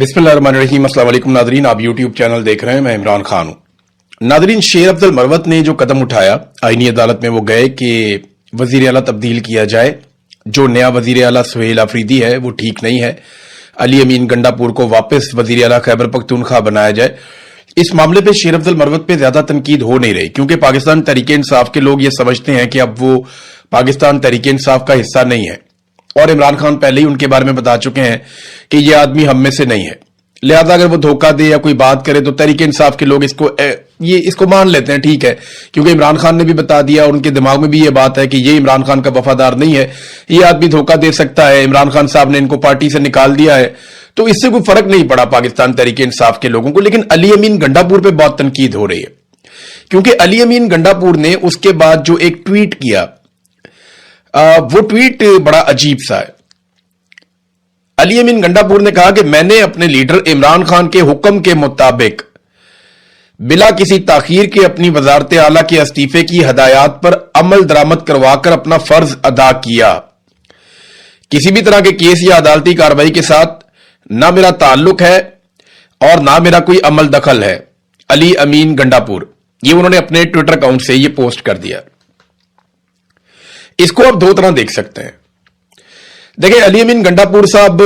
बिस्मिल्लाहिर्रहमानिर्रहीम। अस्सलाम वालेकुम नादरीन, आप यूट्यूब चैनल देख रहे हैं, मैं इमरान खान हूं। नादरीन, शेर अफजल मरवत ने जो कदम उठाया आईनी अदालत में, वो गए कि वजीर आला तब्दील किया जाए। जो नया वजीर आला सुहेल आफरीदी है वो ठीक नहीं है। अली अमीन गंडापुर को वापस वजीर आला खैबर पख्तूनख्वा बनाया जाए। इस मामले पे शेर अफजल मरवत पे ज्यादा तनकीद हो नहीं रही, क्योंकि पाकिस्तान तहरीक इंसाफ के लोग ये समझते हैं कि अब वो पाकिस्तान तहरीक इंसाफ का हिस्सा नहीं है, और इमरान खान पहले ही उनके बारे में बता चुके हैं कि ये आदमी हम में से नहीं है। लिहाजा अगर वो धोखा दे या कोई बात करे तो तहरीक इंसाफ के लोग इसको मान लेते हैं, ठीक है, क्योंकि इमरान खान ने भी बता दिया और उनके दिमाग में भी ये बात है कि ये इमरान खान का वफादार नहीं है, ये आदमी धोखा दे सकता है, इमरान खान साहब ने इनको पार्टी से निकाल दिया है। तो इससे कोई फर्क नहीं पड़ा पाकिस्तान तहरीक इंसाफ के लोगों को। लेकिन अली अमीन गंडापुर पे बहुत तनकीद हो रही है, क्योंकि अली अमीन गंडापुर ने उसके बाद जो एक ट्वीट किया, वो ट्वीट बड़ा अजीब सा है। अली अमीन गंडापुर ने कहा कि मैंने अपने लीडर इमरान खान के हुक्म के मुताबिक बिला किसी ताखीर के अपनी वजारत आला के इस्तीफे की हदायत पर अमल दरामद करवाकर अपना फर्ज अदा किया। किसी भी तरह के केस या अदालती कार्रवाई के साथ ना मेरा ताल्लुक है और ना मेरा कोई अमल दखल है। अली अमीन गंडापुर, ये उन्होंने अपने ट्विटर अकाउंट से ये पोस्ट कर दिया। इसको आप दो तरह देख सकते हैं। देखिए, अली अमीन गंडापुर साहब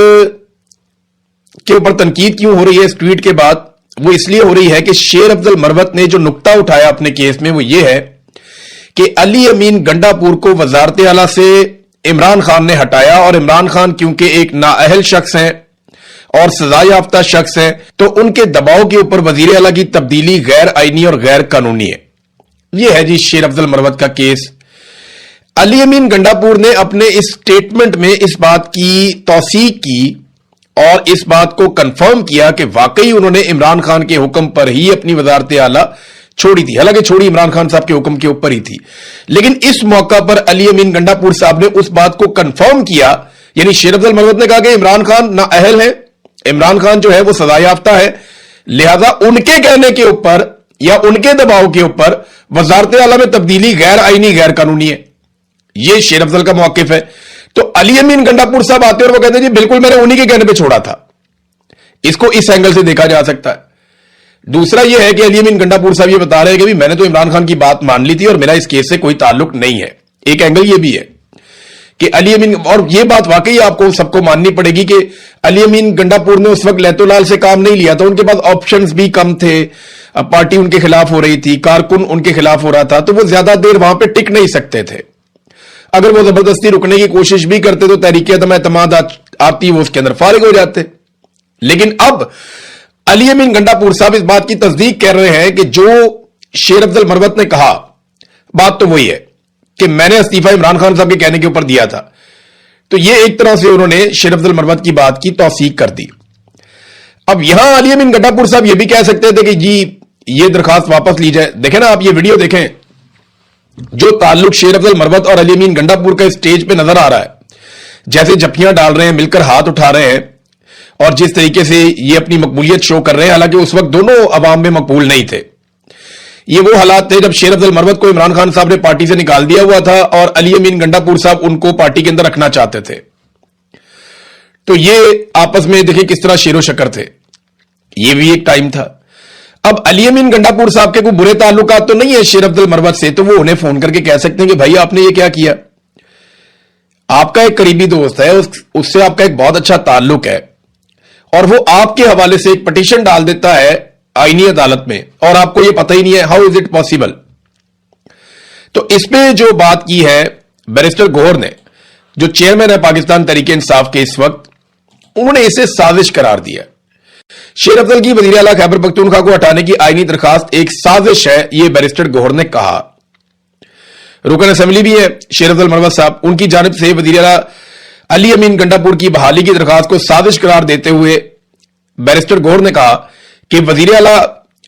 के ऊपर तनकीद क्यों हो रही है इस ट्वीट के बाद? वो इसलिए हो रही है कि शेर अफजल मरवत ने जो नुक्ता उठाया अपने केस में वो ये है कि अली अमीन गंडापुर को वजारत आला से इमरान खान ने हटाया, और इमरान खान क्योंकि एक नाअहल शख्स हैं और सजा याफ्ता शख्स हैं, तो उनके दबाव के ऊपर वजीर आला की तब्दीली गैर आईनी और गैर कानूनी है। यह है जी शेर अफजल मरवत का केस। अली अमीन गंडापुर ने अपने इस स्टेटमेंट में इस बात की तौसीक की और इस बात को कंफर्म किया कि वाकई उन्होंने इमरान खान के हुक्म पर ही अपनी वजारत आला छोड़ी थी। हालांकि छोड़ी इमरान खान साहब के हुक्म के ऊपर ही थी, लेकिन इस मौका पर अली अमीन गंडापुर साहब ने उस बात को कंफर्म किया। यानी शेर अफजल मरवत ने कहा कि इमरान खान नाअहल है, इमरान खान जो है वो सजा याफ्ता है, लिहाजा उनके कहने के ऊपर या उनके दबाव के ऊपर वजारत आला में तब्दीली गैर आईनी गैर कानूनी है। ये शेर अफजल का मौकिफ है। तो अली अमीन गंडापुर साहब आते हैं और वो कहते हैं जी बिल्कुल मैंने उन्हीं के कहने पे छोड़ा था। इसको इस एंगल से देखा जा सकता है। दूसरा यह है कि अली अमीन गंडापुर साहब ये बता रहे हैं कि मैंने तो इमरान खान की बात मान ली थी और मेरा इस केस से कोई ताल्लुक नहीं है। एक एंगल यह भी है कि अली अमीन, और यह बात वाकई आपको सबको माननी पड़ेगी कि अली अमीन गंडापुर ने उस वक्त लैतोलाल से काम नहीं लिया था। उनके पास ऑप्शंस भी कम थे, पार्टी उनके खिलाफ हो रही थी, कारकुन उनके खिलाफ हो रहा था, तो वो ज्यादा देर वहां पर टिक नहीं सकते थे। अगर वो जबरदस्ती रुकने की कोशिश भी करते तो तहरीक अदम एतमाद आती, वो उसके अंदर फारिग हो जाते। लेकिन अब अली अमीन गंडापुर साहब इस बात की तस्दीक कर रहे हैं कि जो शेर अफजल मरवत ने कहा, बात तो वही है कि मैंने इस्तीफा इमरान खान साहब के कहने के ऊपर दिया था। तो ये एक तरह से उन्होंने शेर अफजल मरवत की बात की तौसीक कर दी। अब यहां अली अमीन गंडापुर साहब ये भी कह सकते थे कि जी ये दरखास्त वापस ली जाए। देखें ना, आप ये वीडियो देखें, जो ताल्लुक शेर अफजल मरवत और अली अमीन गंडापुर का स्टेज पे नजर आ रहा है, जैसे जफ्फियां डाल रहे हैं, मिलकर हाथ उठा रहे हैं, और जिस तरीके से ये अपनी मकबूलियत शो कर रहे हैं, हालांकि उस वक्त दोनों अवाम में मकबूल नहीं थे। ये वो हालात थे जब शेर अफजल मरवत को इमरान खान साहब ने पार्टी से निकाल दिया हुआ था और अली अमीन गंडापुर साहब उनको पार्टी के अंदर रखना चाहते थे। तो ये आपस में देखिए किस तरह शेरो शक्कर थे। ये भी एक टाइम था। अब अली अमीन गंडापुर साहब के कोई बुरे ताल्लुकात तो नहीं है शेर अफजल मरवत से, तो वो उन्हें फोन करके कह सकते हैं कि भाई आपने ये क्या किया। आपका एक करीबी दोस्त है, उससे आपका एक बहुत अच्छा ताल्लुक है, और वो आपके हवाले से एक पिटीशन डाल देता है आईनी अदालत में, और आपको ये पता ही नहीं है। How is it possible? तो इस पे जो बात की है बैरिस्टर गौहर ने, जो चेयरमैन है पाकिस्तान तहरीक इंसाफ के इस वक्त, उन्होंने इसे साजिश करार दिया। शेर अफजल की वजीर आला खैबर पख्तूनख्वा को हटाने की आईनी दरखास्त एक साजिश है, यह बैरिस्टर गौहर ने कहा। रुकन असेंबली भी है शेर अफजल मरवत साहब, उनकी जानिब से वजीर आला अली अमीन गंडापुर की बहाली की दरखास्त को साजिश करार देते हुए बैरिस्टर गौहर ने कहा कि वजीर आला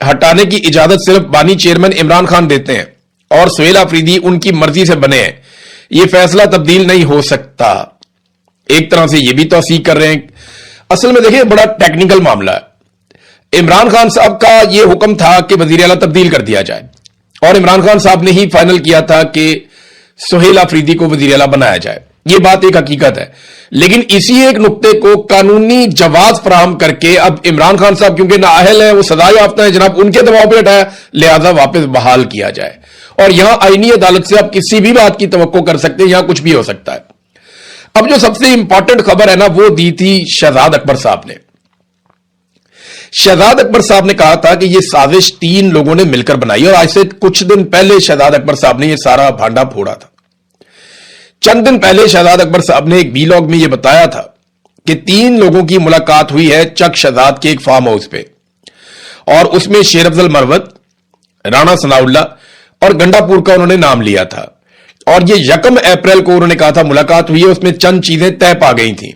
हटाने की इजाजत सिर्फ बानी चेयरमैन इमरान खान देते हैं और सुहेल आफरीदी उनकी मर्जी से बने हैं, यह फैसला तब्दील नहीं हो सकता। एक तरह से यह भी तौसीक कर रहे हैं। असल में देखिए बड़ा टेक्निकल मामला है। इमरान खान साहब का यह हुक्म था कि वजीर आला तब्दील कर दिया जाए, और इमरान खान साहब ने ही फाइनल किया था कि सुहेल आफरीदी को वजीर आला बनाया जाए। ये बात एक हकीकत है, लेकिन इसी एक नुक्ते को कानूनी जवाब फराहम करके अब इमरान खान साहब क्योंकि नाअहल है, वो सजा याफ्ता है जनाब, उनके दबाव पे हटाया, लिहाजा वापस बहाल किया जाए। और यहां आईनी अदालत से आप किसी भी बात की तवक्को कर सकते हैं, यहां कुछ भी हो सकता है। अब जो सबसे इंपॉर्टेंट खबर है ना, वो दी थी शहजाद अकबर साहब ने। शहजाद अकबर साहब ने कहा था कि यह साजिश 3 लोगों ने मिलकर बनाई, और आज से कुछ दिन पहले शहजाद अकबर साहब ने यह सारा भांडा फोड़ा था। चंद दिन पहले शहजाद अकबर साहब ने एक वीलॉग में यह बताया था कि 3 लोगों की मुलाकात हुई है चक शहजाद के एक फार्म हाउस पे, और उसमें शेर अफजल मरवत, राणा सनाउल्लाह और गंडापुर का उन्होंने नाम लिया था। और ये 1 अप्रैल को उन्होंने कहा था मुलाकात हुई है, उसमें चंद चीजें तय पा गई थी,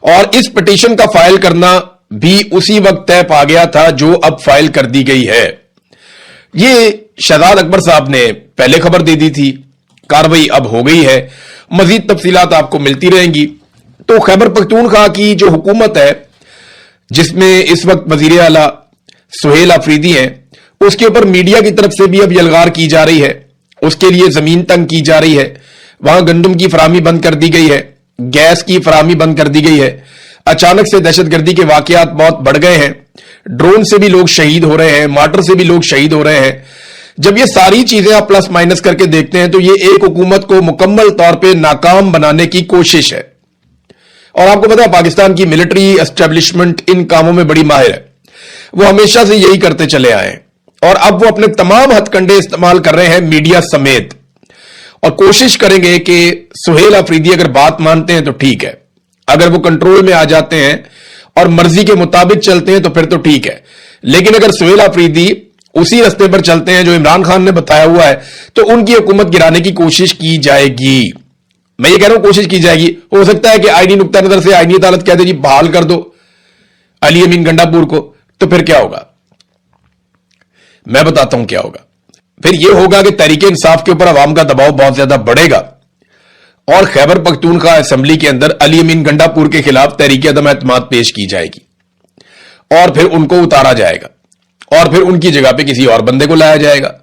और इस पिटीशन का फाइल करना भी उसी वक्त तय पा गया था जो अब फाइल कर दी गई है। ये शहजाद अकबर साहब ने पहले खबर दे दी थी, कार्रवाई अब हो गई है, मजीद तफसीलात आपको मिलती रहेंगी। तो खैबर पख्तूनख्वा की जो हुकूमत है, जिसमें इस वक्त वजीर आला सुहेल आफरीदी हैं, उसके ऊपर मीडिया की तरफ से भी अब यलगार की जा रही है, उसके लिए जमीन तंग की जा रही है। वहां गंदम की फराहमी बंद कर दी गई है, गैस की फराहमी बंद कर दी गई है। अचानक से दहशतगर्दी के वाकयात बहुत बढ़ गए हैं, ड्रोन से भी लोग शहीद हो रहे हैं, मार्टर से भी लोग शहीद हो रहे हैं। जब ये सारी चीजें आप प्लस माइनस करके देखते हैं तो ये एक हुकूमत को मुकम्मल तौर पे नाकाम बनाने की कोशिश है। और आपको पता है पाकिस्तान की मिलिट्री एस्टेब्लिशमेंट इन कामों में बड़ी माहिर है, वो हमेशा से यही करते चले आए हैं, और अब वो अपने तमाम हथकंडे इस्तेमाल कर रहे हैं मीडिया समेत, और कोशिश करेंगे कि सुहेल आफरीदी अगर बात मानते हैं तो ठीक है, अगर वो कंट्रोल में आ जाते हैं और मर्जी के मुताबिक चलते हैं तो फिर तो ठीक है। लेकिन अगर सुहेल आफरीदी उसी रास्ते पर चलते हैं जो इमरान खान ने बताया हुआ है, तो उनकी हुकूमत गिराने की कोशिश की जाएगी। मैं ये कह रहा हूं कोशिश की जाएगी। हो सकता है कि आईनी नुक्ता नजर से आईनी अदालत कह दे जी बहाल कर दो अली अमीन गंडापुर को, तो फिर क्या होगा? मैं बताता हूं क्या होगा। फिर यह होगा कि तहरीक इंसाफ के ऊपर अवाम का दबाव बहुत ज्यादा बढ़ेगा, और खैबर पख्तूनख्वा असेंबली के अंदर अली अमीन गंडापुर के खिलाफ तहरीक अदम एतमाद पेश की जाएगी, और फिर उनको उतारा जाएगा, और फिर उनकी जगह पे किसी और बंदे को लाया जाएगा।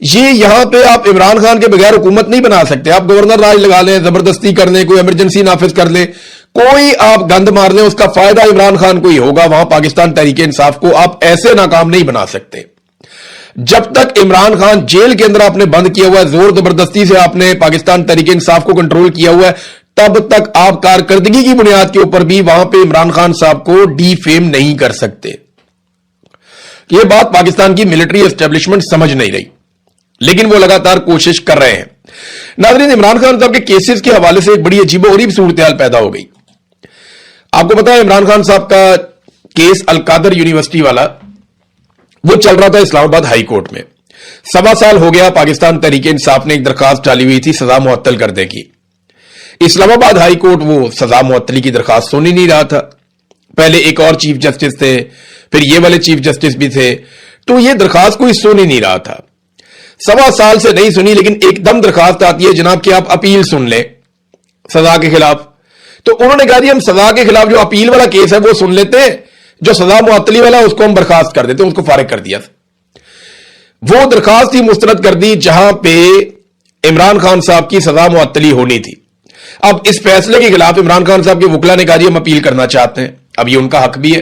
ये यहां पे आप इमरान खान के बगैर हुकूमत नहीं बना सकते। आप गवर्नर राज लगा लें, जबरदस्ती कर लें, कोई इमरजेंसी नाफिज कर लें, कोई आप गंद मार लें, उसका फायदा इमरान खान को ही होगा। वहां पाकिस्तान तहरीक इंसाफ को आप ऐसे नाकाम नहीं बना सकते। जब तक इमरान खान जेल के अंदर आपने बंद किया हुआ है, जोर जबरदस्ती से आपने पाकिस्तान तहरीक इंसाफ को कंट्रोल किया हुआ है, तब तक आप कारकर्दगी की बुनियाद के ऊपर भी वहां पे इमरान खान साहब को डीफेम नहीं कर सकते। यह बात पाकिस्तान की मिलिट्री एस्टेब्लिशमेंट समझ नहीं रही, लेकिन वो लगातार कोशिश कर रहे हैं। नाज़रीन, इमरान खान साहब के केसेस के हवाले से एक बड़ी अजीबोगरीब सूरत-ए-हाल पैदा हो गई। आपको पता है इमरान खान साहब का केस अलकादर यूनिवर्सिटी वाला वो चल रहा था इस्लामाबाद हाई कोर्ट में। 1.25 साल हो गया पाकिस्तान तहरीक इंसाफ ने एक दरखास्त डाली हुई थी सजा मुअत्तल करने की। इस्लामाबाद हाई कोर्ट वो सजा मुअत्तली की दरखास्त सुन ही नहीं रहा था। पहले एक और चीफ जस्टिस थे, फिर ये वाले चीफ जस्टिस भी थे, तो ये दरखास्त कोई सुन ही नहीं रहा था। 1.25 साल से नहीं सुनी, लेकिन एकदम दरखास्त आती है जनाब कि आप अपील सुन लें सजा के खिलाफ। तो उन्होंने कहा जी हम सजा के खिलाफ जो अपील वाला केस है वो सुन लेते हैं, जो सजा मुअत्तली वाला उसको हम बर्खास्त कर देते हैं, उसको फारिग कर दिया। वो दरखास्त ही मुस्तरद कर दी जहां पे इमरान खान साहब की सजा मुअत्तली होनी थी। अब इस फैसले के खिलाफ इमरान खान साहब के वकला ने कहा जी हम अपील करना चाहते हैं। अब ये उनका हक भी है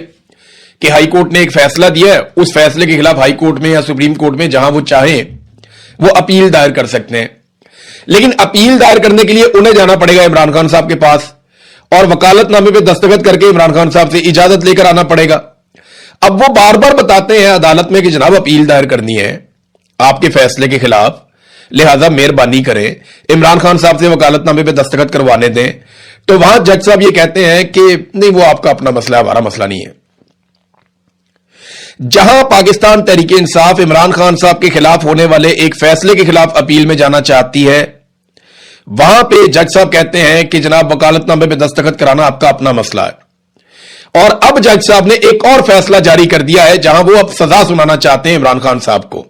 कि हाई कोर्ट ने एक फैसला दिया है, उस फैसले के खिलाफ हाई कोर्ट में या सुप्रीम कोर्ट में जहां वो चाहें वो अपील दायर कर सकते हैं। लेकिन अपील दायर करने के लिए उन्हें जाना पड़ेगा इमरान खान साहब के पास, और वकालतनामे पे दस्तखत करके इमरान खान साहब से इजाजत लेकर आना पड़ेगा। अब वो बार बार बताते हैं अदालत में कि जनाब अपील दायर करनी है आपके फैसले के खिलाफ, लिहाजा मेहरबानी करें इमरान खान साहब से वकालतनामे पे दस्तखत करवाने दें। तो वहां जज साहब ये कहते हैं कि नहीं वो आपका अपना मसला है, हमारा मसला नहीं है। जहां पाकिस्तान तहरीक इंसाफ इमरान खान साहब के खिलाफ होने वाले एक फैसले के खिलाफ अपील में जाना चाहती है, वहां पे जज साहब कहते हैं कि जनाब वकालतनामे पे दस्तखत कराना आपका अपना मसला है। और अब जज साहब ने एक और फैसला जारी कर दिया है जहां वो अब सजा सुनाना चाहते हैं इमरान खान साहब को।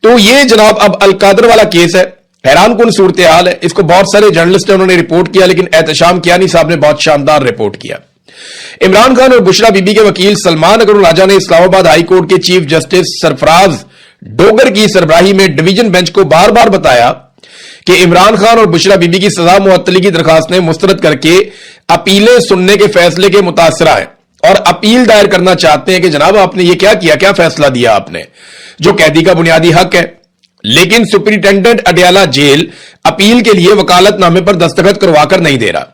तो ये जनाब अब अलकादर वाला केस है, हैरान कुन सूरत हाल है। इसको बहुत सारे जर्नलिस्ट ने उन्होंने रिपोर्ट किया, लेकिन एहतशाम कियानी साहब ने बहुत शानदार रिपोर्ट किया। इमरान खान और बुशरा बीबी के वकील सलमान अकरुल राजा ने इस्लामाबाद हाई कोर्ट के चीफ जस्टिस सरफराज डोगर की सरबराही में डिवीजन बेंच को बार बार बताया कि इमरान खान और बुशरा बीबी की सजा मुअत्तली की दरखास्तें मुस्तरद करके अपीलें सुनने के फैसले के मुतासरा है और अपील दायर करना चाहते हैं कि जनाब आपने ये क्या किया, क्या फैसला दिया आपने, जो कैदी का बुनियादी हक है। लेकिन सुपरिटेंडेंट अडयाला जेल अपील के लिए वकालतनामे पर दस्तखत करवाकर नहीं दे रहा।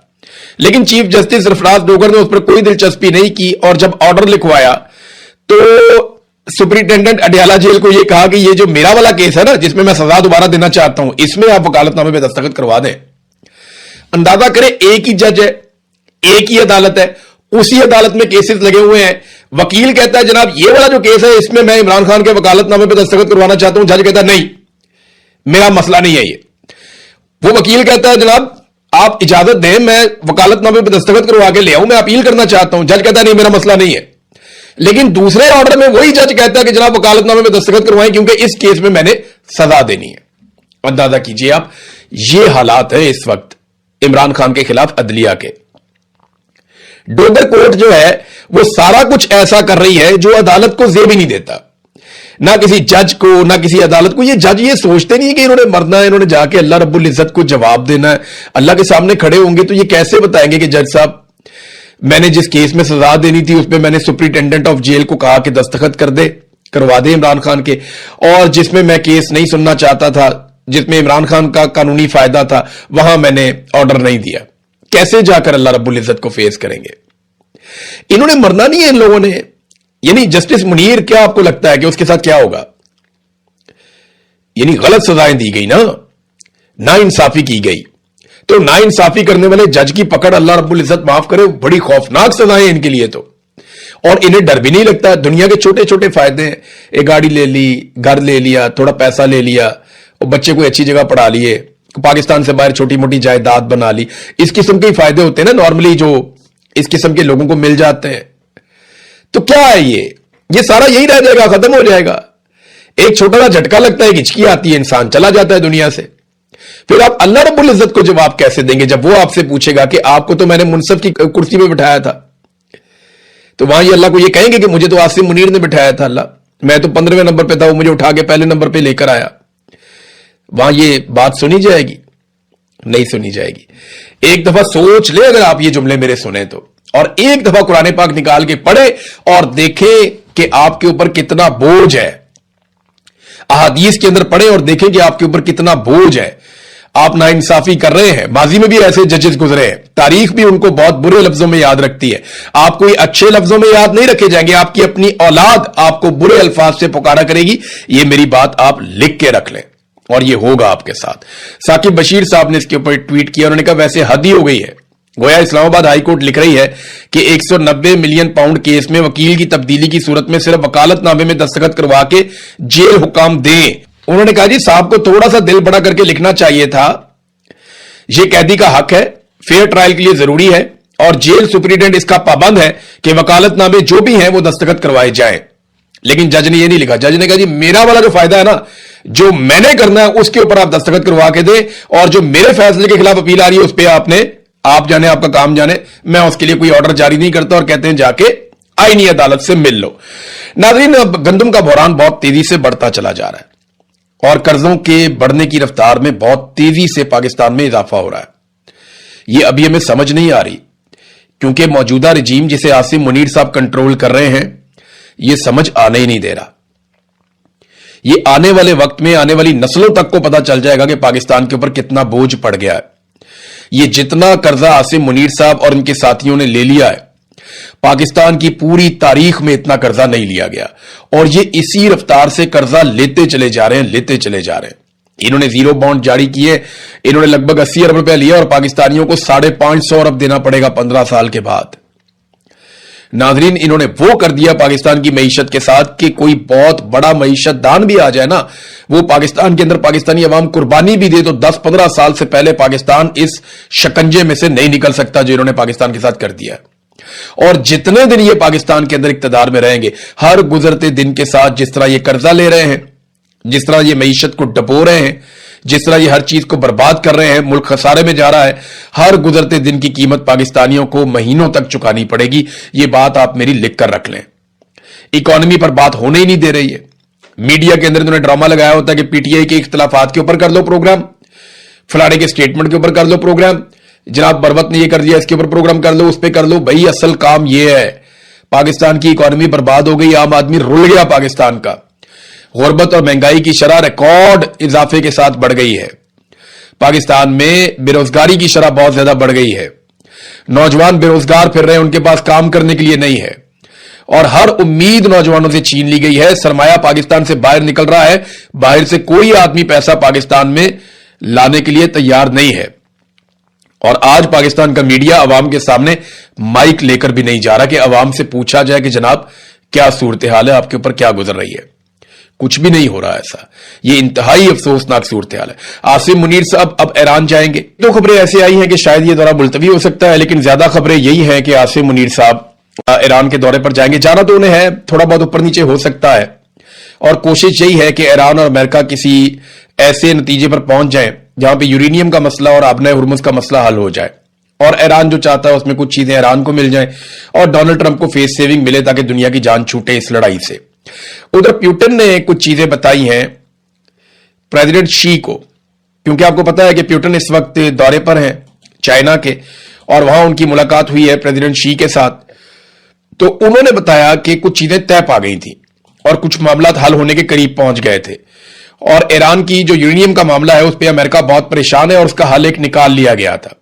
लेकिन चीफ जस्टिस सरफराज डोगर ने उस पर कोई दिलचस्पी नहीं की और जब ऑर्डर लिखवाया तो सुपरिटेंडेंट अडयाला जेल को यह कहा कि ये जो मेरा वाला केस है ना, जिसमें मैं सजा दोबारा देना चाहता हूं, इसमें आप वकालतनामे पर दस्तखत करवा दें। अंदाजा करें, एक ही जज है, एक ही अदालत है, उसी अदालत में केसेस लगे हुए हैं। वकील कहता है जनाब ये वाला जो केस है इसमें मैं इमरान खान के वकालतनामे पर दस्तखत करवाना चाहता हूं। जज कहता है नहीं, मेरा मसला नहीं है ये। वो वकील कहता है जनाब आप इजाजत दें, मैं वकालतनामे पर दस्तखत करवा के ले आऊं, मैं अपील करना चाहता हूं। जज कहता है नहीं, मेरा मसला नहीं है। लेकिन दूसरे ऑर्डर में वही जज कहता है कि जनाब वकालतनामे में दस्तखत करवाएं क्योंकि इस केस में मैंने सजा देनी है। अंदाजा कीजिए आप, ये हालात है इस वक्त इमरान खान के खिलाफ अदलिया के। डोगर कोर्ट जो है वो सारा कुछ ऐसा कर रही है जो अदालत को जेब ही नहीं देता, ना किसी जज को ना किसी अदालत को। ये जज ये सोचते नहीं कि इन्होंने मरना है, इन्होंने जाके अल्लाह रब्बुल इज्जत को जवाब देना है। अल्लाह के सामने खड़े होंगे तो ये कैसे बताएंगे कि जज साहब मैंने जिस केस में सजा देनी थी उसमें मैंने सुपरिटेंडेंट ऑफ जेल को कहा कि दस्तखत करवा दे इमरान खान के, और जिसमें मैं केस नहीं सुनना चाहता था, जिसमें इमरान खान का कानूनी फायदा था, वहां मैंने ऑर्डर नहीं दिया। कैसे जाकर अल्लाह रब्बुल इज्जत को फेस करेंगे? इन्होंने मरना नहीं है इन लोगों ने। यानी जस्टिस मुनीर, क्या आपको लगता है कि उसके साथ क्या होगा? यानी गलत सजाएं दी गई ना इंसाफी की गई, तो ना इंसाफी करने वाले जज की पकड़ अल्लाह रब्बुल इज्जत माफ करे, बड़ी खौफनाक सजाएं इनके लिए तो। और इन्हें डर भी नहीं लगता, दुनिया के छोटे छोटे फायदे हैं, एक गाड़ी ले ली, घर ले लिया, थोड़ा पैसा ले लिया, और बच्चे को अच्छी जगह पढ़ा लिए, पाकिस्तान से बाहर छोटी मोटी जायदाद बना ली। इस किस्म के फायदे होते हैं ना नॉर्मली जो इस किस्म के लोगों को मिल जाते हैं। तो क्या है ये सारा यही रह जाएगा, खत्म हो जाएगा। एक छोटा सा झटका लगता है, हिचकी आती है, इंसान चला जाता है दुनिया से। फिर आप अल्लाह रब्बुल इज्जत को जवाब कैसे देंगे जब वो आपसे पूछेगा कि आपको तो मैंने मुनसफ की कुर्सी पे बिठाया था? तो वहां ये अल्लाह को ये कहेंगे कि मुझे तो आसिम मुनीर ने बिठाया था, अल्लाह मैं तो 15वें नंबर पे था, वो मुझे उठा के पहले नंबर पे लेकर आया। वहां ये बात सुनी जाएगी? नहीं सुनी जाएगी। एक दफा सोच ले, अगर आप ये जुमले मेरे सुने तो, और एक दफा कुरान पाक निकाल के पढ़े और देखें कि आपके ऊपर कितना बोझ है। अहादीस के अंदर पढ़े और देखें कि आपके ऊपर कितना बोझ है। आप नाइंसाफी कर रहे हैं। माजी में भी ऐसे जजेस गुजरे हैं, तारीख भी उनको बहुत बुरे लफ्जों में याद रखती है। आपको ये अच्छे लफ्जों में याद नहीं रखे जाएंगे, आपकी अपनी औलाद आपको बुरे अल्फाज से पुकारा करेगी। ये मेरी बात आप लिख के रख लें, और ये होगा आपके साथ। साकिब बशीर साहब ने इसके ऊपर ट्वीट किया, उन्होंने कहा वैसे हद ही हो गई है। गोया इस्लामाबाद हाईकोर्ट लिख रही है कि 190 मिलियन पाउंड केस में वकील की तब्दीली की सूरत में सिर्फ वकालतनामे में दस्तखत करवा के जेल हुकाम दें। उन्होंने कहा जी साहब को थोड़ा सा दिल बड़ा करके लिखना चाहिए था, यह कैदी का हक है, फेयर ट्रायल के लिए जरूरी है, और जेल सुपरिटेंडेंट इसका पाबंद है कि वकालतनामे जो भी हैं वो दस्तखत करवाए जाएं। लेकिन जज ने ये नहीं लिखा। जज ने कहा जी मेरा वाला जो फायदा है ना, जो मैंने करना है उसके ऊपर आप दस्तखत करवा के दें, और जो मेरे फैसले के खिलाफ अपील आ रही है उस पर आप जाने, आपका काम जाने, मैं उसके लिए कोई ऑर्डर जारी नहीं करता, और कहते हैं जाके आईनी अदालत से मिल लो। नाज़रीन, गंदम का बहरान बहुत तेजी से बढ़ता चला जा रहा है और कर्जों के बढ़ने की रफ्तार में बहुत तेजी से पाकिस्तान में इजाफा हो रहा है। यह अभी हमें समझ नहीं आ रही क्योंकि मौजूदा रजीम जिसे आसिम मुनीर साहब कंट्रोल कर रहे हैं, यह समझ आने ही नहीं दे रहा। ये आने वाले वक्त में आने वाली नस्लों तक को पता चल जाएगा कि पाकिस्तान के ऊपर कितना बोझ पड़ गया है। ये जितना कर्जा आसिम मुनीर साहब और उनके साथियों ने ले लिया है, पाकिस्तान की पूरी तारीख में इतना कर्जा नहीं लिया गया, और ये इसी रफ्तार से कर्जा लेते चले जा रहे हैं। इन्होंने जीरो बॉन्ड जारी किए, इन्होंने लगभग 80 अरब रुपया लिया, और पाकिस्तानियों को 550 अरब देना पड़ेगा 15 साल के बाद। नाजरीन, इन्होंने वो कर दिया पाकिस्तान की मईशत के साथ कि कोई बहुत बड़ा मईशत दान भी आ जाए ना, वो पाकिस्तान के अंदर पाकिस्तानी अवाम कुर्बानी भी दे तो 10-15 साल से पहले पाकिस्तान इस शिकंजे में से नहीं निकल सकता जो इन्होंने पाकिस्तान के साथ कर दिया। और जितने दिन ये पाकिस्तान के अंदर इक्तदार में रहेंगे, हर गुजरते दिन के साथ जिस तरह ये कर्जा ले रहे हैं, जिस तरह ये मईशत को डबो रहे हैं, जिस तरह ये हर चीज को बर्बाद कर रहे हैं, मुल्क खसारे में जा रहा है, हर गुजरते दिन की कीमत पाकिस्तानियों को महीनों तक चुकानी पड़ेगी। ये बात आप मेरी लिख कर रख लें। इकोनॉमी पर बात होने ही नहीं दे रही है। मीडिया के अंदर इन्होंने ड्रामा लगाया होता है कि पीटीआई के इख्तिलाफात के ऊपर कर लो प्रोग्राम, फलाने के स्टेटमेंट के ऊपर कर लो प्रोग्राम, जनाब मरवत ने ये कर दिया इसके ऊपर प्रोग्राम कर लो, उस पर कर लो। भाई असल काम ये है, पाकिस्तान की इकोनॉमी बर्बाद हो गई, आम आदमी रुल गया पाकिस्तान का, गुर्बत और महंगाई की शरह रिकॉर्ड इजाफे के साथ बढ़ गई है, पाकिस्तान में बेरोजगारी की शरह बहुत ज्यादा बढ़ गई है, नौजवान बेरोजगार फिर रहे हैं, उनके पास काम करने के लिए नहीं है, और हर उम्मीद नौजवानों से छीन ली गई है, सरमाया पाकिस्तान से बाहर निकल रहा है, बाहर से कोई आदमी पैसा पाकिस्तान में लाने के लिए तैयार नहीं है। और आज पाकिस्तान का मीडिया अवाम के सामने माइक लेकर भी नहीं जा रहा कि अवाम से पूछा जाए कि जनाब क्या सूरत हाल है, आपके ऊपर क्या गुजर रही है। कुछ भी नहीं हो रहा ऐसा, ये इंतहाई अफसोसनाक सूरत हाल है। आसिम मुनीर साहब अब ईरान जाएंगे, तो खबरें ऐसी आई हैं कि शायद ये दौरा मुलतवी हो सकता है, लेकिन ज्यादा खबरें यही हैं कि आसिम मुनीर साहब ईरान के दौरे पर जाएंगे। जाना तो उन्हें है, थोड़ा बहुत ऊपर नीचे हो सकता है, और कोशिश यही है कि ईरान और अमेरिका किसी ऐसे नतीजे पर पहुंच जाए जहां पे यूरेनियम का मसला और आबना हुर्मुज का मसला हल हो जाए, और ईरान जो चाहता है उसमें कुछ चीजें ईरान को मिल जाएं और डोनाल्ड ट्रंप को फेस सेविंग मिले ताकि दुनिया की जान छूटे इस लड़ाई से। उधर प्यूटन ने कुछ चीजें बताई हैं प्रेसिडेंट शी को, क्योंकि आपको पता है कि प्यूटन इस वक्त दौरे पर हैं चाइना के, और वहां उनकी मुलाकात हुई है प्रेसिडेंट शी के साथ। तो उन्होंने बताया कि कुछ चीजें तय पा गई थी और कुछ मामला हल होने के करीब पहुंच गए थे, और ईरान की जो यूरेनियम का मामला है उस पर अमेरिका बहुत परेशान है और उसका हल एक निकाल लिया गया था।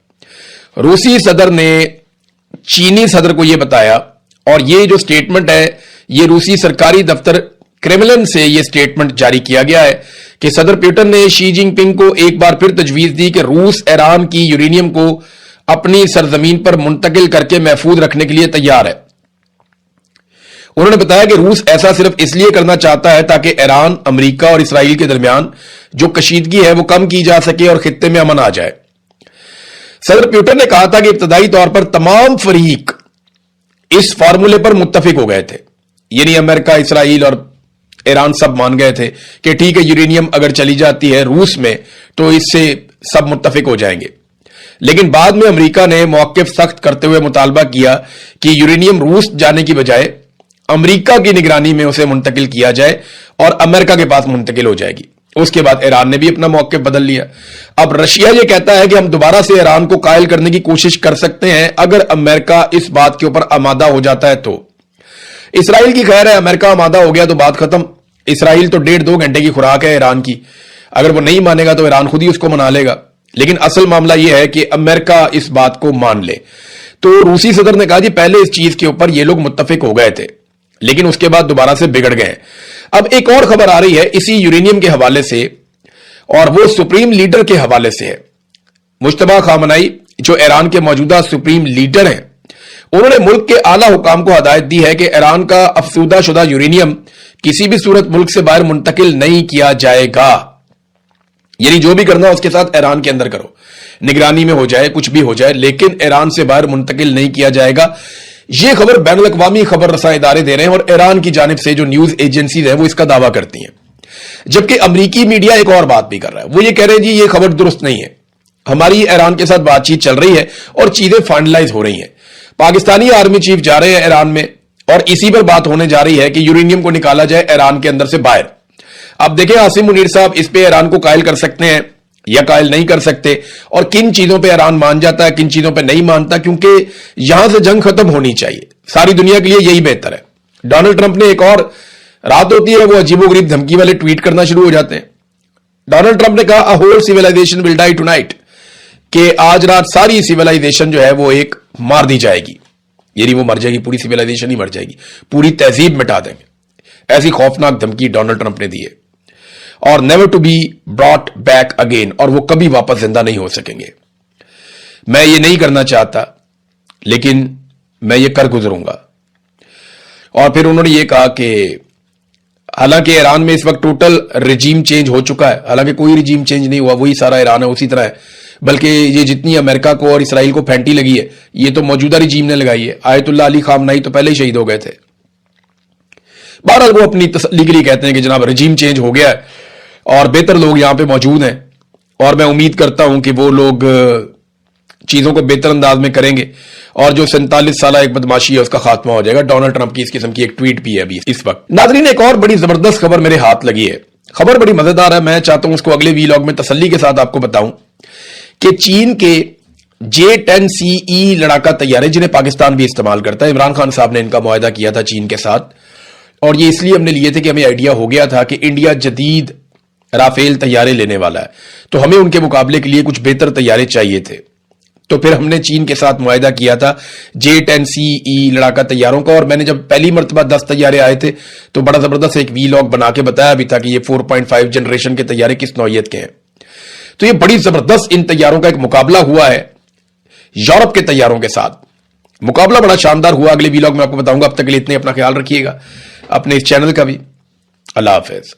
रूसी सदर ने चीनी सदर को यह बताया, और ये जो स्टेटमेंट है ये रूसी सरकारी दफ्तर क्रेमलिन से यह स्टेटमेंट जारी किया गया है कि सदर प्यूटन ने शी जिनपिंग को एक बार फिर तजवीज दी कि रूस ईरान की यूरेनियम को अपनी सरजमीन पर मुंतकिल करके महफूज रखने के लिए तैयार है। उन्होंने बताया कि रूस ऐसा सिर्फ इसलिए करना चाहता है ताकि ईरान, अमेरिका और इसराइल के दरमियान जो कशीदगी है वो कम की जा सके और खित्ते में अमन आ जाए। सदर प्यूटन ने कहा था कि इब्तदाई तौर पर तमाम फरीक इस फार्मूले पर मुत्तफिक हो गए थे, यानी अमेरिका, इसराइल और ईरान सब मान गए थे कि ठीक है यूरेनियम अगर चली जाती है रूस में तो इससे सब मुत्तफिक हो जाएंगे। लेकिन बाद में अमेरिका ने मौक़िफ़ सख्त करते हुए मुतालबा किया कि यूरेनियम रूस जाने की बजाय अमेरिका की निगरानी में उसे मुंतकिल किया जाए और अमेरिका के पास मुंतकिल हो जाएगी। उसके बाद ईरान ने भी अपना मौक़िफ़ बदल लिया। अब रशिया यह कहता है कि हम दोबारा से ईरान को कायल करने की कोशिश कर सकते हैं अगर अमेरिका इस बात के ऊपर आमादा हो जाता है तो। इसराइल की खैर है, अमेरिका आमादा हो गया तो बात खत्म। इसराइल तो 1.5-2 घंटे की खुराक है ईरान की, अगर वो नहीं मानेगा तो ईरान खुद ही उसको मना लेगा। लेकिन असल मामला यह है कि अमेरिका इस बात को मान ले। तो रूसी सदर ने कहा जी पहले इस चीज के ऊपर ये लोग मुत्तफिक हो गए थे, लेकिन उसके बाद दोबारा से बिगड़ गए। अब एक और खबर आ रही है इसी यूरेनियम के हवाले से, और वो सुप्रीम लीडर के हवाले से है। मुश्तबा खामनाई जो ईरान के मौजूदा सुप्रीम लीडर हैं, उन्होंने मुल्क के आला हुकाम को हदायत दी है कि ईरान का अफसूदा शुदा यूरेनियम किसी भी सूरत मुल्क से बाहर मुंतकिल नहीं किया जाएगा। यानी जो भी करना उसके साथ ईरान के अंदर करो, निगरानी में हो जाए, कुछ भी हो जाए, लेकिन ईरान से बाहर मुंतकिल नहीं किया जाएगा। यह खबर बैनुल अक़वामी खबर रसा इदारे दे रहे हैं और ईरान की जानिब से जो न्यूज एजेंसीज हैं वो इसका दावा करती हैं। जबकि अमरीकी मीडिया एक और बात भी कर रहा है, वो ये कह रहे हैं जी ये खबर दुरुस्त नहीं है, हमारी ईरान के साथ बातचीत चल रही है और चीजें फाइनलाइज हो रही हैं। पाकिस्तानी आर्मी चीफ जा रहे हैं ईरान में और इसी पर बात होने जा रही है कि यूरेनियम को निकाला जाए ईरान के अंदर से बाहर। अब देखें आसिम मुनीर साहब इस पे ईरान को कायल कर सकते हैं या कायल नहीं कर सकते, और किन चीजों पे ईरान मान जाता है, किन चीजों पे नहीं मानता, क्योंकि यहां से जंग खत्म होनी चाहिए, सारी दुनिया के लिए यही बेहतर है। डोनाल्ड ट्रंप ने एक और रात होती है वो अजीबोगरीब धमकी वाले ट्वीट करना शुरू हो जाते हैं। डोनाल्ड ट्रंप ने कहा a whole civilisation will die tonight, कि आज रात सारी सिविलाइजेशन जो है वो एक मार दी जाएगी, यानी वो मर जाएगी, पूरी सिविलाइजेशन ही मर जाएगी, पूरी तहजीब मिटा देंगे। ऐसी खौफनाक धमकी डोनाल्ड ट्रंप ने दी है, और never to be brought back again, और वो कभी वापस जिंदा नहीं हो सकेंगे। मैं ये नहीं करना चाहता लेकिन मैं ये कर गुजरूंगा। और फिर उन्होंने ये कहा कि हालांकि ईरान में इस वक्त टोटल रिजीम चेंज हो चुका है, हालांकि कोई रिजीम चेंज नहीं हुआ, वही सारा ईरान है उसी तरह है, बल्कि ये जितनी अमेरिका को और इसराइल को फैंटी लगी है ये तो मौजूदा रिजीम ने लगाई है। आयतुल्लाह अली खामनाई तो पहले ही शहीद हो गए थे। बहरहाल वो अपनी तसल्ली के लिए कहते हैं कि जनाब रिजीम चेंज हो गया है और बेहतर लोग यहां पे मौजूद हैं, और मैं उम्मीद करता हूं कि वो लोग चीजों को बेहतर अंदाज में करेंगे और जो 47 साल एक बदमाशी है उसका खात्मा हो जाएगा। डोनाल्ड ट्रंप की इस किस्म की एक ट्वीट भी है अभी इस वक्त। नाज़रीन एक और बड़ी जबरदस्त खबर मेरे हाथ लगी है, खबर बड़ी मजेदार है, मैं चाहता हूं उसको अगले वीलॉग में तसल्ली के साथ आपको बताऊं। کہ چین کے J-10CE لڑاکا طیارے جنہیں پاکستان بھی استعمال کرتا ہے، عمران خان صاحب نے ان کا معاہدہ کیا تھا چین کے ساتھ، اور یہ اس لیے ہم نے لیے تھے کہ ہمیں آئیڈیا ہو گیا تھا کہ انڈیا جدید رافیل طیارے لینے والا ہے، تو ہمیں ان کے مقابلے کے لیے کچھ بہتر طیارے چاہیے تھے، تو پھر ہم نے چین کے ساتھ معاہدہ کیا تھا J-10CE لڑاکا طیاروں کا، اور میں نے جب پہلی مرتبہ 10 طیارے آئے تھے تو بڑا زبردست ایک وی لاگ بنا کے بتایا بھی تھا کہ یہ 4.5 جنریشن کے طیارے کس نوعیت کے ہیں. تو یہ بڑی زبردست ان طیاروں کا ایک مقابلہ ہوا ہے یورپ کے طیاروں کے ساتھ. مقابلہ بڑا شاندار ہوا. اگلے وی لاگ میں آپ کو بتاؤں گا. اب تک کے لیے اتنے، اپنا خیال رکھیے گا، اپنے اس چینل کا بھی. اللہ حافظ.